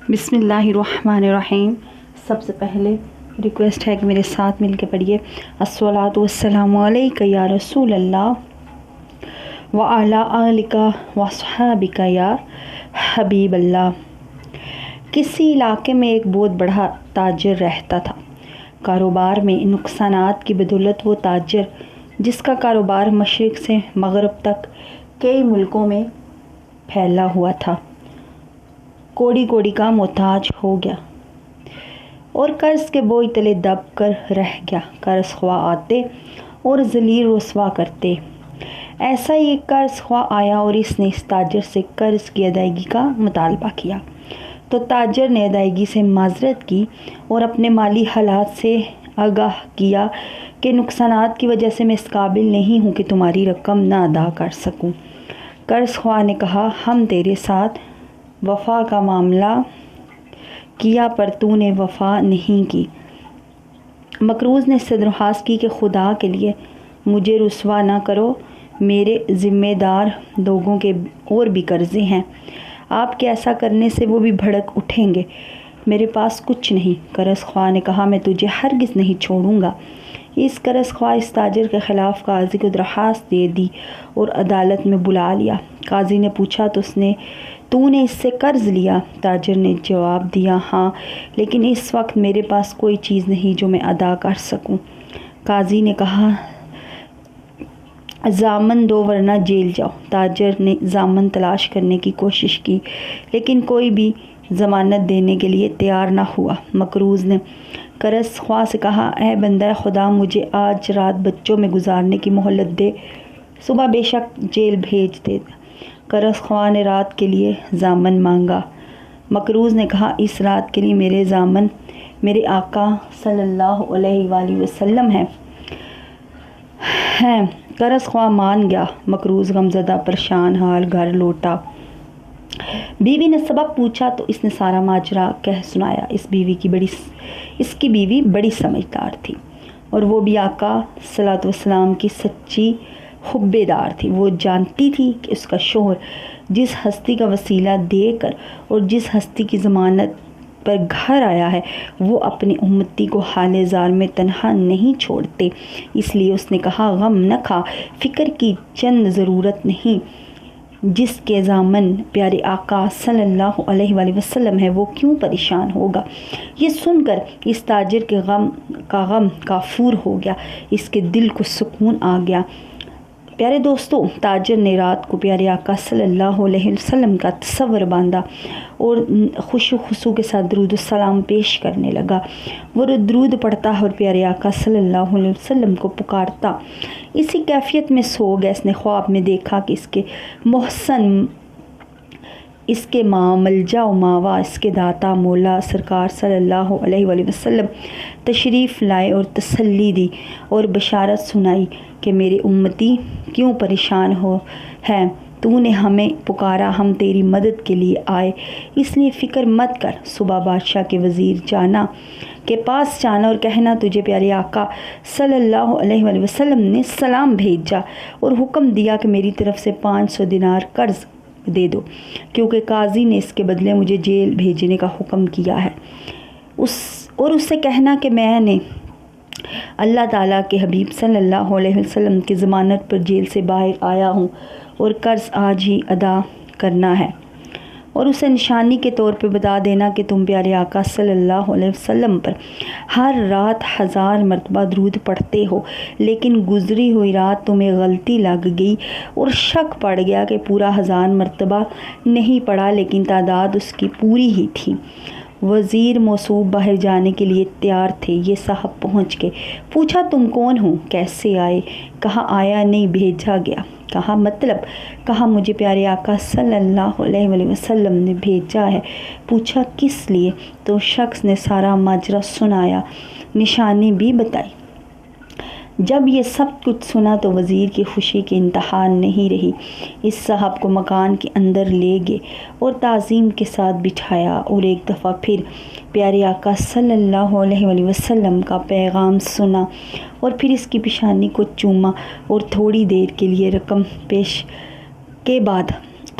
بسم اللہ الرحمن الرحیم۔ سب سے پہلے ریکویسٹ ہے کہ میرے ساتھ مل کے پڑھیے الصلاۃ والسلام علیک یا رسول اللہ وعلی آلک واصحابک یا حبیب اللہ۔ کسی علاقے میں ایک بہت بڑا تاجر رہتا تھا۔ کاروبار میں نقصانات کی بدولت وہ تاجر، جس کا کاروبار مشرق سے مغرب تک کئی ملکوں میں پھیلا ہوا تھا، کوڑی کوڑی کا محتاج ہو گیا اور قرض کے بوجھ تلے دب کر رہ گیا۔ قرض خواہ آتے اور ذلیل رسوا کرتے۔ ایسا ہی ایک قرض خواہ آیا اور اس نے اس تاجر سے قرض کی ادائیگی کا مطالبہ کیا، تو تاجر نے ادائیگی سے معذرت کی اور اپنے مالی حالات سے آگاہ کیا کہ نقصانات کی وجہ سے میں اس قابل نہیں ہوں کہ تمہاری رقم نہ ادا کر سکوں۔ قرض خواہ نے کہا، ہم تیرے ساتھ وفا کا معاملہ کیا پر تو نے وفا نہیں کی۔ مقروض نے اس سے درخواست کی کہ خدا کے لیے مجھے رسوا نہ کرو، میرے ذمہ دار لوگوں کے اور بھی قرضے ہیں، آپ کے ایسا کرنے سے وہ بھی بھڑک اٹھیں گے، میرے پاس کچھ نہیں۔ قرض خواہ نے کہا، میں تجھے ہرگز نہیں چھوڑوں گا۔ اس قرض خواہ اس تاجر کے خلاف قاضی کو درخواست دے دی اور عدالت میں بلا لیا۔ قاضی نے پوچھا، تو نے اس سے قرض لیا؟ تاجر نے جواب دیا، ہاں، لیکن اس وقت میرے پاس کوئی چیز نہیں جو میں ادا کر سکوں۔ قاضی نے کہا، ضامن دو ورنہ جیل جاؤ۔ تاجر نے ضامن تلاش کرنے کی کوشش کی، لیکن کوئی بھی ضمانت دینے کے لیے تیار نہ ہوا۔ مقروض نے قرض خواہ سے کہا، اے بندہ خدا، مجھے آج رات بچوں میں گزارنے کی مہلت دے، صبح بے شک جیل بھیج دے۔ قرض خواہ نے رات کے لیے ضامن مانگا۔ مقروض نے کہا، اس رات کے لیے میرے ضامن میرے آقا صلی اللہ علیہ وآلہ وسلم ہیں۔ قرض خواہ مان گیا۔ مقروض غمزدہ پریشان حال گھر لوٹا۔ بیوی نے سبب پوچھا تو اس نے سارا ماجرا کہہ سنایا۔ اس کی بیوی بڑی سمجھدار تھی اور وہ بھی آقا صلی اللہ علیہ وسلم کی سچی حبے دار تھی۔ وہ جانتی تھی کہ اس کا شوہر جس ہستی کا وسیلہ دے کر اور جس ہستی کی ضمانت پر گھر آیا ہے، وہ اپنی امتی کو حال زار میں تنہا نہیں چھوڑتے۔ اس لیے اس نے کہا، غم نہ کھا، فکر کی چند ضرورت نہیں، جس کے ضامن پیارے آقا صلی اللہ علیہ وآلہ وسلم ہے وہ کیوں پریشان ہوگا۔ یہ سن کر اس تاجر کے غم کافور ہو گیا، اس کے دل کو سکون آ گیا۔ پیارے دوستو، تاجر نے رات کو پیارے آقا صلی اللہ علیہ وسلم کا تصور باندھا اور خشوع و خضوع کے ساتھ درود السلام پیش کرنے لگا۔ وہ درود پڑھتا اور پیارے آقا صلی اللہ علیہ وسلم کو پکارتا۔ اسی کیفیت میں سو گیا۔ اس نے خواب میں دیکھا کہ اس کے محسن، اس کے ماں ملجا و ماوا، اس کے داتا مولا سرکار صلی اللہ علیہ وآلہ وسلم تشریف لائے اور تسلی دی اور بشارت سنائی کہ میرے امتی کیوں پریشان ہے، تو نے ہمیں پکارا، ہم تیری مدد کے لیے آئے، اس لیے فکر مت کر۔ صبح بادشاہ کے وزیر کے پاس جانا اور کہنا، تجھے پیارے آقا صلی اللہ علیہ وآلہ وسلم نے سلام بھیجا اور حکم دیا کہ میری طرف سے 500 دینار قرض دے دو، کیونکہ قاضی نے اس کے بدلے مجھے جیل بھیجنے کا حکم کیا ہے۔ اور اس سے کہنا کہ میں نے اللہ تعالیٰ کے حبیب صلی اللہ علیہ وسلم کی ضمانت پر جیل سے باہر آیا ہوں اور قرض آج ہی ادا کرنا ہے، اور اسے نشانی کے طور پہ بتا دینا کہ تم پیارے آقا صلی اللہ علیہ وسلم پر ہر رات 1000 مرتبہ درود پڑھتے ہو، لیکن گزری ہوئی رات تمہیں غلطی لگ گئی اور شک پڑ گیا کہ پورا 1000 مرتبہ نہیں پڑھا، لیکن تعداد اس کی پوری ہی تھی۔ وزیر موصوف باہر جانے کے لیے تیار تھے۔ یہ صاحب پہنچ گئے۔ پوچھا، تم کون ہو؟ کیسے آئے؟ کہا، آیا نہیں، بھیجا گیا۔ کہا، مطلب؟ کہا، مجھے پیارے آقا صلی اللہ علیہ وآلہ وسلم نے بھیجا ہے۔ پوچھا، کس لیے؟ تو شخص نے سارا ماجرا سنایا، نشانی بھی بتائی۔ جب یہ سب کچھ سنا تو وزیر کی خوشی کی انتہا نہیں رہی۔ اس صاحب کو مکان کے اندر لے گئے اور تعظیم کے ساتھ بٹھایا اور ایک دفعہ پھر پیارے آقا صلی اللہ علیہ وآلہ وسلم کا پیغام سنا اور پھر اس کی پیشانی کو چوما اور تھوڑی دیر کے لیے رقم پیش کے بعد